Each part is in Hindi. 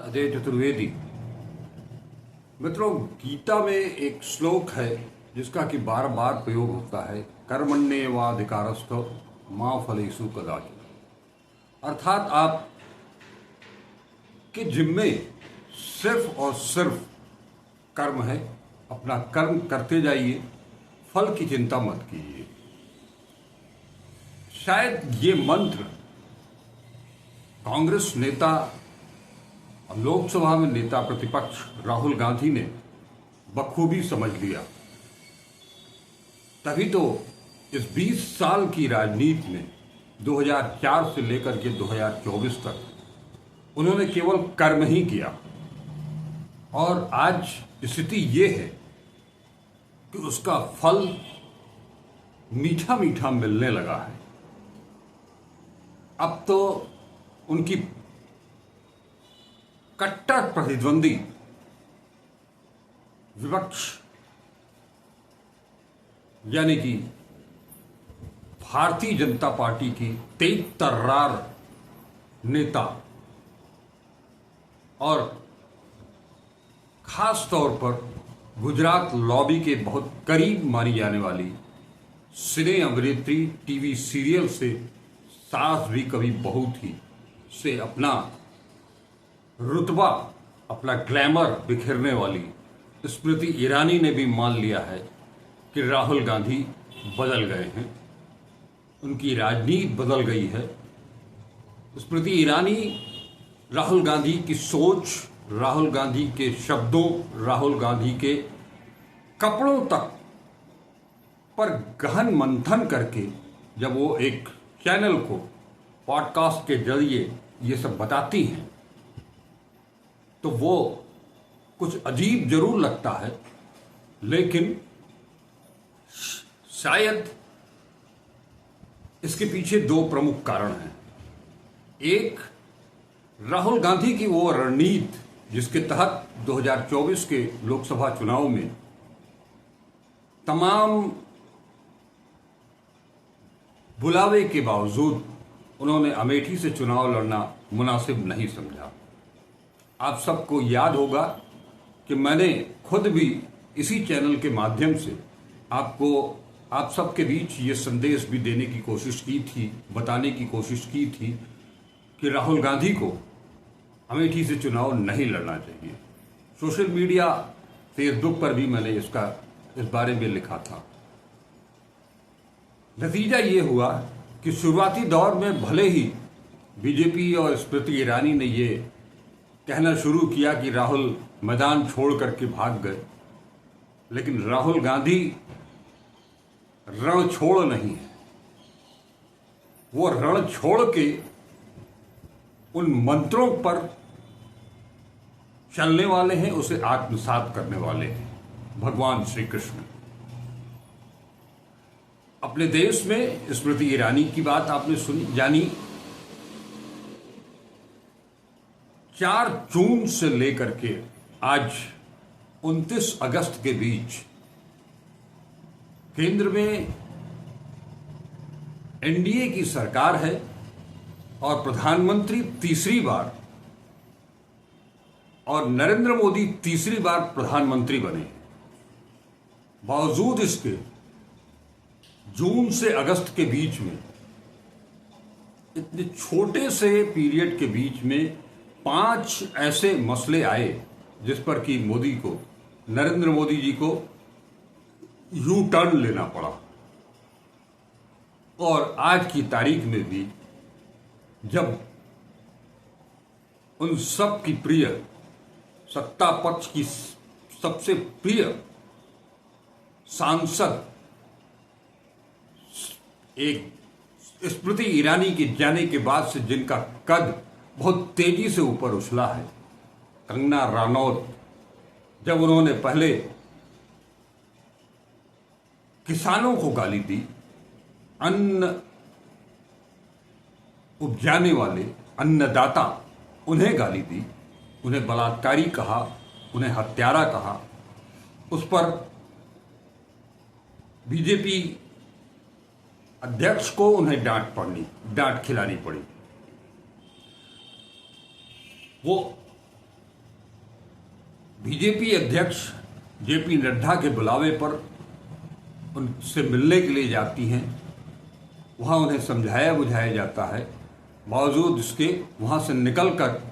अजय चतुर्वेदी। मित्रों, गीता में एक श्लोक है जिसका कि बार बार प्रयोग होता है, कर्मण्येवाधिकारस्थ मा फलेषु कदाचन। अर्थात आप के जिम्मे सिर्फ और सिर्फ कर्म है, अपना कर्म करते जाइए, फल की चिंता मत कीजिए। शायद ये मंत्र कांग्रेस नेता और लोकसभा में नेता प्रतिपक्ष राहुल गांधी ने बखूबी समझ लिया। तभी तो इस 20 साल की राजनीति में 2004 से लेकर के 2024 तक उन्होंने केवल कर्म ही किया, और आज स्थिति ये है कि उसका फल मीठा मीठा मिलने लगा है। अब तो उनकी कट्टर प्रतिद्वंदी विपक्ष यानी कि भारतीय जनता पार्टी की तेज तर्रार नेता और खास तौर पर गुजरात लॉबी के बहुत करीब मानी जाने वाली सिने अभिनेत्री, टीवी सीरियल से सास भी कभी बहू थी से अपना रुतबा, अपना ग्लैमर बिखेरने वाली स्मृति ईरानी ने भी मान लिया है कि राहुल गांधी बदल गए हैं, उनकी राजनीति बदल गई है। स्मृति ईरानी राहुल गांधी की सोच, राहुल गांधी के शब्दों, राहुल गांधी के कपड़ों तक पर गहन मंथन करके जब वो एक चैनल को पॉडकास्ट के जरिए ये सब बताती हैं तो वो कुछ अजीब जरूर लगता है, लेकिन शायद इसके पीछे दो प्रमुख कारण हैं। एक, राहुल गांधी की वो रणनीति जिसके तहत 2024 के लोकसभा चुनाव में तमाम बुलावे के बावजूद उन्होंने अमेठी से चुनाव लड़ना मुनासिब नहीं समझा। आप सबको याद होगा कि मैंने खुद भी इसी चैनल के माध्यम से आप सबके बीच ये संदेश भी देने की कोशिश की थी, बताने की कोशिश की थी कि राहुल गांधी को अमेठी से चुनाव नहीं लड़ना चाहिए। सोशल मीडिया, फेसबुक पर भी मैंने इस बारे में लिखा था। नतीजा ये हुआ कि शुरुआती दौर में भले ही बीजेपी और स्मृति ईरानी ने ये कहना शुरू किया कि राहुल मैदान छोड़ करके भाग गए, लेकिन राहुल गांधी रण छोड़ नहीं है। वो रण छोड़ के उन मंत्रों पर चलने वाले हैं, उसे आत्मसात करने वाले हैं। भगवान श्री कृष्ण। अपने देश में स्मृति ईरानी की बात आपने सुनी, जानी। 4 जून से लेकर के आज 29 अगस्त के बीच केंद्र में एनडीए की सरकार है और प्रधानमंत्री तीसरी बार, और नरेंद्र मोदी तीसरी बार प्रधानमंत्री बने। बावजूद इसके जून से अगस्त के बीच में, इतने छोटे से पीरियड के बीच में 5 ऐसे मसले आए जिस पर कि नरेंद्र मोदी जी को यू टर्न लेना पड़ा। और आज की तारीख में भी जब उन सब की प्रिय, सत्ता पक्ष की सबसे प्रिय सांसद एक स्मृति ईरानी के जाने के बाद से जिनका कद बहुत तेजी से ऊपर उछला है, कंगना रानौत, जब उन्होंने पहले किसानों को गाली दी, अन्न उपजाने वाले अन्नदाता, उन्हें गाली दी, उन्हें बलात्कारी कहा, उन्हें हत्यारा कहा, उस पर बीजेपी अध्यक्ष को उन्हें डांट खिलानी पड़ी। वो बीजेपी अध्यक्ष जेपी नड्डा के बुलावे पर उनसे मिलने के लिए जाती हैं। वहाँ उन्हें समझाया बुझाया जाता है, बावजूद इसके वहाँ से निकलकर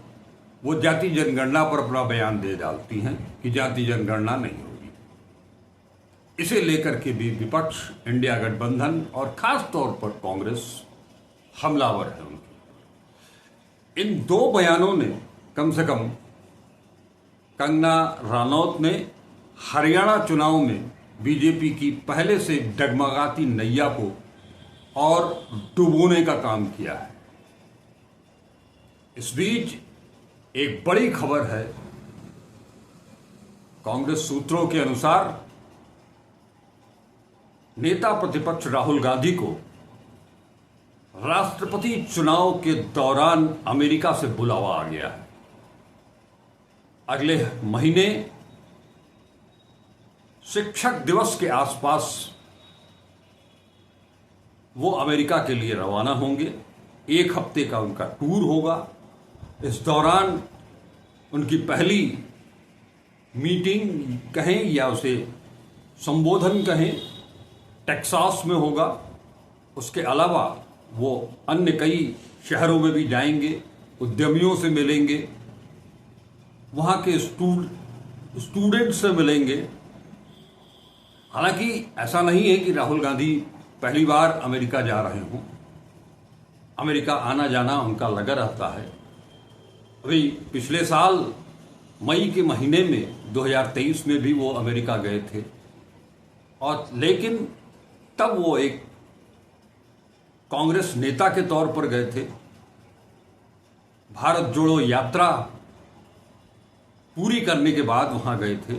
वो जाति जनगणना पर अपना बयान दे डालती हैं कि जाति जनगणना नहीं होगी। इसे लेकर के भी विपक्ष, इंडिया गठबंधन और खास तौर पर कांग्रेस हमलावर है उनके। इन दो बयानों ने कम से कम कंगना रनौत ने हरियाणा चुनाव में बीजेपी की पहले से डगमगाती नैया को और डुबोने का काम किया है। इस बीच एक बड़ी खबर है। कांग्रेस सूत्रों के अनुसार नेता प्रतिपक्ष राहुल गांधी को राष्ट्रपति चुनाव के दौरान अमेरिका से बुलावा आ गया है। अगले महीने शिक्षक दिवस के आसपास वो अमेरिका के लिए रवाना होंगे। 1 हफ्ते का उनका टूर होगा। इस दौरान उनकी पहली मीटिंग कहें या उसे संबोधन कहें, टेक्सास में होगा। उसके अलावा वो अन्य कई शहरों में भी जाएंगे, उद्यमियों से मिलेंगे, वहाँ के स्टूडेंट से मिलेंगे। हालांकि ऐसा नहीं है कि राहुल गांधी पहली बार अमेरिका जा रहे हों। अमेरिका आना जाना उनका लगा रहता है। अभी पिछले साल मई के महीने में 2023 में भी वो अमेरिका गए थे, और लेकिन तब वो एक कांग्रेस नेता के तौर पर गए थे। भारत जोड़ो यात्रा पूरी करने के बाद वहां गए थे,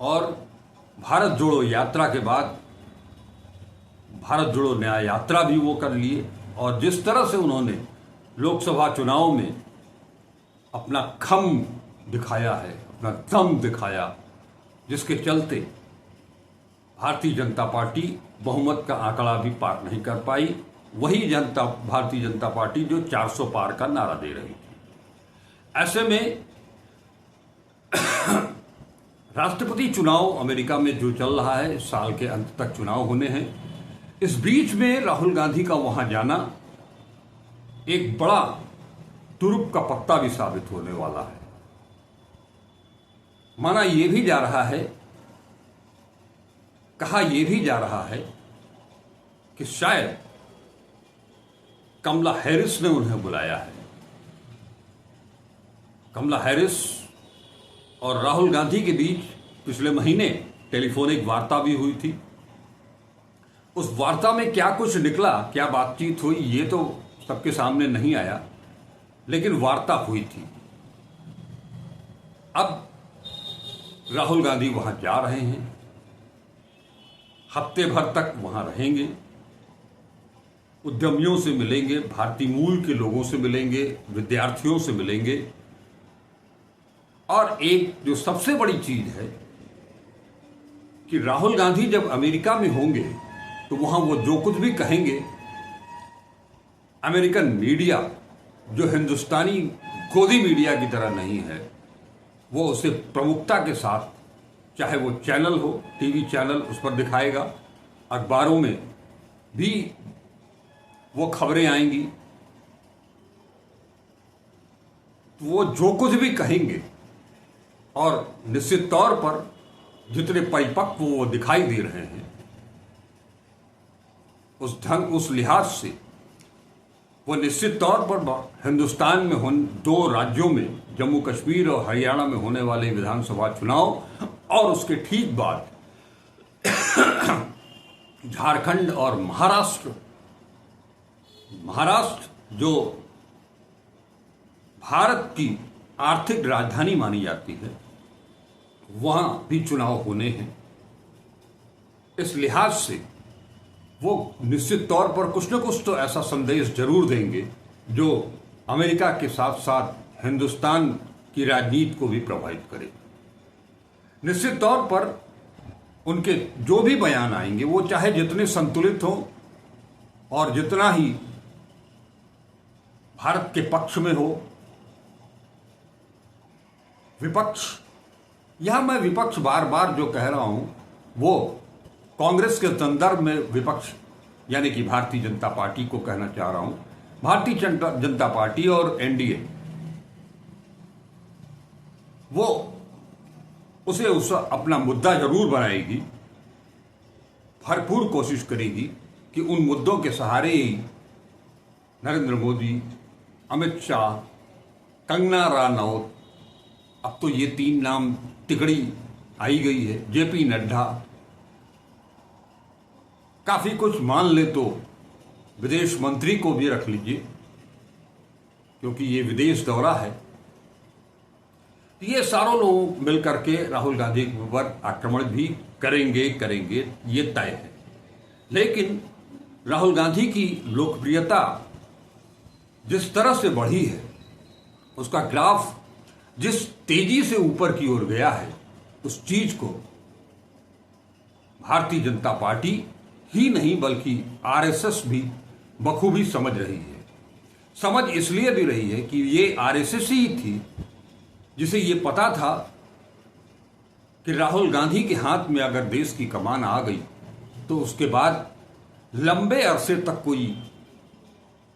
और भारत जोड़ो यात्रा के बाद भारत जोड़ो न्याय यात्रा भी वो कर लिए। और जिस तरह से उन्होंने लोकसभा चुनाव में अपना खम दिखाया है, अपना दम दिखाया, जिसके चलते भारतीय जनता पार्टी बहुमत का आंकड़ा भी पार नहीं कर पाई। वही भारतीय जनता पार्टी जो 400 पार का नारा दे रही थी। ऐसे में राष्ट्रपति चुनाव अमेरिका में जो चल रहा है, इस साल के अंत तक चुनाव होने हैं। इस बीच में राहुल गांधी का वहां जाना एक बड़ा तुरुप का पत्ता भी साबित होने वाला है। माना यह भी जा रहा है, कहा यह भी जा रहा है कि शायद कमला हैरिस ने उन्हें बुलाया है। कमला हैरिस और राहुल गांधी के बीच पिछले महीने टेलीफोनिक वार्ता भी हुई थी। उस वार्ता में क्या कुछ निकला, क्या बातचीत हुई, ये तो सबके सामने नहीं आया, लेकिन वार्ता हुई थी। अब राहुल गांधी वहां जा रहे हैं, हफ्ते भर तक वहां रहेंगे, उद्यमियों से मिलेंगे, भारतीय मूल के लोगों से मिलेंगे, विद्यार्थियों से मिलेंगे। और एक जो सबसे बड़ी चीज है कि राहुल गांधी जब अमेरिका में होंगे तो वहां वो जो कुछ भी कहेंगे, अमेरिकन मीडिया जो हिंदुस्तानी गोदी मीडिया की तरह नहीं है, वो उसे प्रमुखता के साथ, चाहे वो चैनल हो, टीवी चैनल, उस पर दिखाएगा। अखबारों में भी वो खबरें आएंगी। तो वो जो कुछ भी कहेंगे, और निश्चित तौर पर जितने परिपक्व वो दिखाई दे रहे हैं, उस लिहाज से वो निश्चित तौर पर हिंदुस्तान में दो राज्यों में, जम्मू कश्मीर और हरियाणा में होने वाले विधानसभा चुनाव और उसके ठीक बाद झारखंड और महाराष्ट्र जो भारत की आर्थिक राजधानी मानी जाती है, वहां भी चुनाव होने हैं। इस लिहाज से वो निश्चित तौर पर कुछ न कुछ तो ऐसा संदेश जरूर देंगे जो अमेरिका के साथ साथ हिंदुस्तान की राजनीति को भी प्रभावित करे। निश्चित तौर पर उनके जो भी बयान आएंगे, वो चाहे जितने संतुलित हों और जितना ही भारत के पक्ष में हो, विपक्ष, यह मैं विपक्ष बार बार जो कह रहा हूं वो कांग्रेस के संदर्भ में विपक्ष यानी कि भारतीय जनता पार्टी को कहना चाह रहा हूं। भारतीय जनता पार्टी और एनडीए वो उस अपना मुद्दा जरूर बनाएगी, भरपूर कोशिश करेगी कि उन मुद्दों के सहारे ही नरेंद्र मोदी, अमित शाह, कंगना रनौत, अब तो ये 3 नाम तिकड़ी आई गई है, जेपी नड्डा, काफी कुछ मान ले तो विदेश मंत्री को भी रख लीजिए क्योंकि ये विदेश दौरा है। ये सारों लोग मिलकर के राहुल गांधी के ऊपर आक्रमण भी करेंगे, ये तय है। लेकिन राहुल गांधी की लोकप्रियता जिस तरह से बढ़ी है, उसका ग्राफ जिस तेजी से ऊपर की ओर गया है, उस चीज को भारतीय जनता पार्टी ही नहीं बल्कि आरएसएस भी बखूबी समझ रही है। समझ इसलिए भी रही है कि ये आरएसएस ही थी जिसे ये पता था कि राहुल गांधी के हाथ में अगर देश की कमान आ गई तो उसके बाद लंबे अरसे तक कोई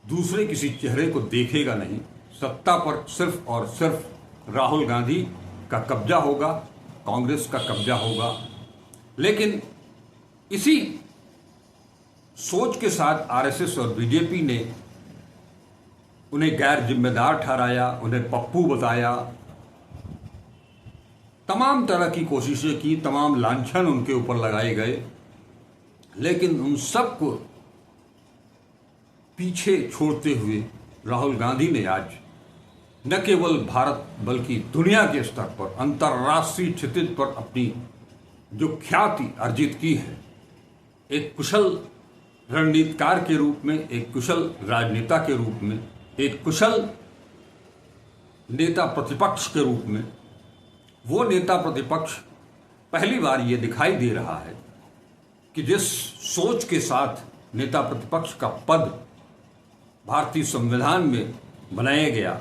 दूसरे किसी चेहरे को देखेगा नहीं। सत्ता पर सिर्फ और सिर्फ राहुल गांधी का कब्जा होगा, कांग्रेस का कब्जा होगा। लेकिन इसी सोच के साथ आरएसएस और बीजेपी ने उन्हें गैर जिम्मेदार ठहराया, उन्हें पप्पू बताया, तमाम तरह की कोशिशें की, तमाम लांछन उनके ऊपर लगाए गए। लेकिन उन सबको पीछे छोड़ते हुए राहुल गांधी ने आज न केवल भारत बल्कि दुनिया के स्तर पर, अंतर्राष्ट्रीय क्षितिज पर अपनी जो ख्याति अर्जित की है, एक कुशल रणनीतिकार के रूप में, एक कुशल राजनेता के रूप में, एक कुशल नेता प्रतिपक्ष के रूप में, वो नेता प्रतिपक्ष पहली बार ये दिखाई दे रहा है कि जिस सोच के साथ नेता प्रतिपक्ष का पद भारतीय संविधान में बनाया गया,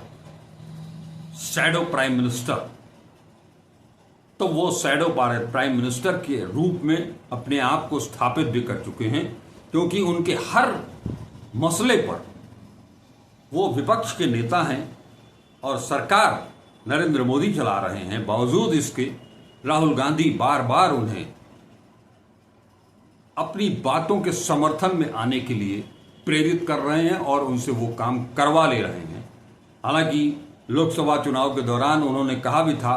शैडो प्राइम मिनिस्टर, तो वो शैडो प्राइम मिनिस्टर के रूप में अपने आप को स्थापित भी कर चुके हैं, क्योंकि उनके हर मसले पर वो विपक्ष के नेता हैं और सरकार नरेंद्र मोदी चला रहे हैं। बावजूद इसके राहुल गांधी बार बार उन्हें अपनी बातों के समर्थन में आने के लिए प्रेरित कर रहे हैं और उनसे वो काम करवा ले रहे हैं। हालांकि लोकसभा चुनाव के दौरान उन्होंने कहा भी था,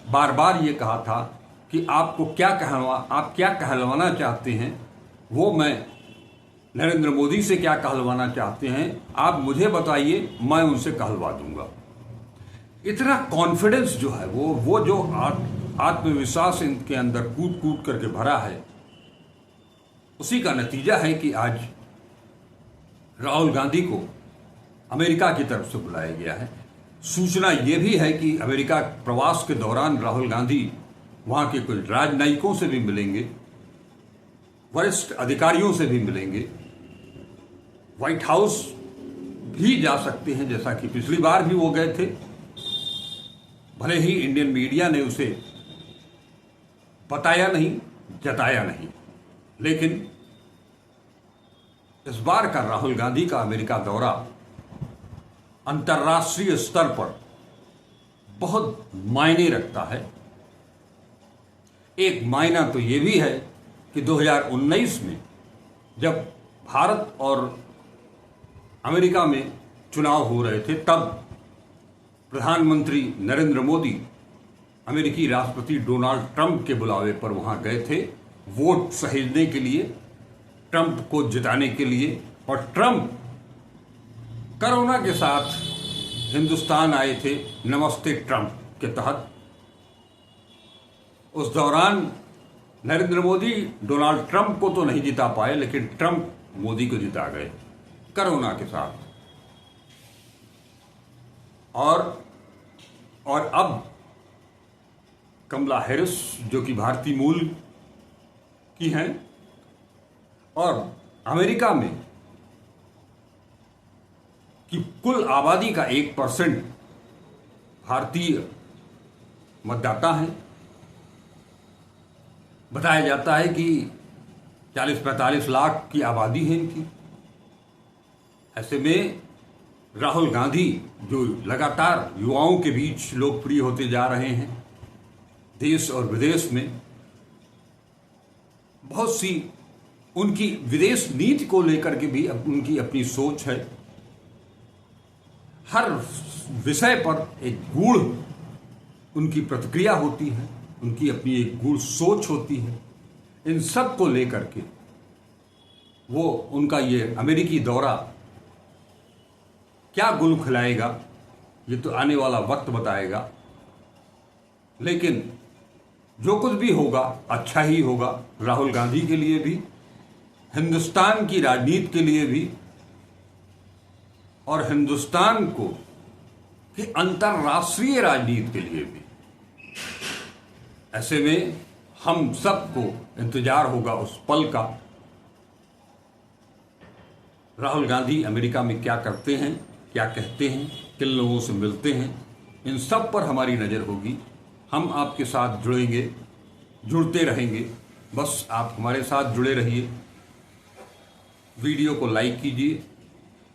बार बार ये कहा था कि आप क्या कहलवाना चाहते हैं, वो मैं नरेंद्र मोदी से क्या कहलवाना चाहते हैं, आप मुझे बताइए, मैं उनसे कहलवा दूंगा। इतना कॉन्फिडेंस जो है वो जो आत्मविश्वास इनके अंदर कूट कूट करके भरा है, उसी का नतीजा है कि आज राहुल गांधी को अमेरिका की तरफ से बुलाया गया है। सूचना यह भी है कि अमेरिका प्रवास के दौरान राहुल गांधी वहां के कुछ राजनयिकों से भी मिलेंगे, वरिष्ठ अधिकारियों से भी मिलेंगे, व्हाइट हाउस भी जा सकते हैं, जैसा कि पिछली बार भी वो गए थे। भले ही इंडियन मीडिया ने उसे बताया नहीं, जताया नहीं, लेकिन इस बार का राहुल गांधी का अमेरिका दौरा अंतर्राष्ट्रीय स्तर पर बहुत मायने रखता है। एक मायना तो ये भी है कि 2019 में जब भारत और अमेरिका में चुनाव हो रहे थे, तब प्रधानमंत्री नरेंद्र मोदी अमेरिकी राष्ट्रपति डोनाल्ड ट्रंप के बुलावे पर वहां गए थे, वोट सहेजने के लिए, ट्रंप को जिताने के लिए। और ट्रंप कोरोना के साथ हिंदुस्तान आए थे नमस्ते ट्रंप के तहत। उस दौरान नरेंद्र मोदी डोनाल्ड ट्रंप को तो नहीं जिता पाए, लेकिन ट्रंप मोदी को जिता गए कोरोना के साथ। और अब कमला हैरिस, जो कि भारतीय मूल की हैं और अमेरिका में की कुल आबादी का 1% भारतीय मतदाता हैं। बताया जाता है कि 40-45 लाख की आबादी है इनकी। ऐसे में राहुल गांधी जो लगातार युवाओं के बीच लोकप्रिय होते जा रहे हैं, देश और विदेश में बहुत सी उनकी विदेश नीति को लेकर के भी उनकी अपनी सोच है। हर विषय पर एक गूढ़ उनकी प्रतिक्रिया होती है, उनकी अपनी एक गूढ़ सोच होती है। इन सब को लेकर के वो उनका ये अमेरिकी दौरा क्या गुल खिलाएगा, ये तो आने वाला वक्त बताएगा। लेकिन जो कुछ भी होगा अच्छा ही होगा, राहुल गांधी के लिए भी, हिंदुस्तान की राजनीति के लिए भी, और हिंदुस्तान को की अंतर्राष्ट्रीय राजनीति के लिए भी। ऐसे में हम सबको इंतजार होगा उस पल का। राहुल गांधी अमेरिका में क्या करते हैं, क्या कहते हैं, किन लोगों से मिलते हैं, इन सब पर हमारी नज़र होगी। हम आपके साथ जुड़ेंगे, जुड़ते रहेंगे। बस आप हमारे साथ जुड़े रहिए। वीडियो को लाइक कीजिए,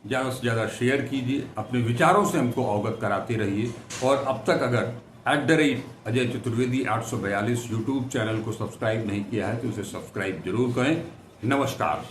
ज़्यादा से ज़्यादा शेयर कीजिए, अपने विचारों से हमको अवगत कराते रहिए। और अब तक अगर @अजय चतुर्वेदी 842 यूट्यूब चैनल को सब्सक्राइब नहीं किया है तो उसे सब्सक्राइब जरूर करें। नमस्कार।